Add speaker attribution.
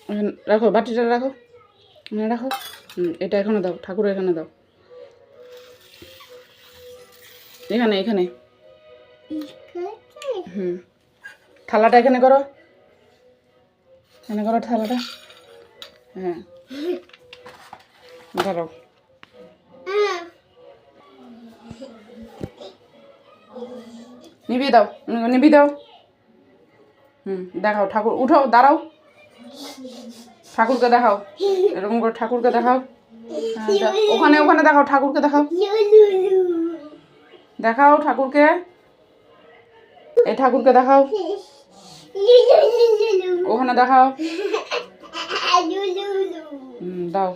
Speaker 1: এখানে রাখো, বাটিটা রাখো, এখানে রাখো। এটা এখানে দাও, ঠাকুর এখানে দাও, এখানে এখানে। থালাটা এখানে করো, এখানে করো থালাটা। হ্যাঁ, ধরো। নিভিয়ে দাও, নিভিয়ে দাও। দেখাও ঠাকুর, উঠো, দাঁড়াও, ঠাকুরকে দেখাও, এরকম করে ঠাকুরকে দেখাও। ওখানে ওখানে দেখাও, ঠাকুরকে দেখাও, দেখাও ঠাকুরকে, এই ঠাকুরকে দেখাও, ওখানে দেখাও। দাও।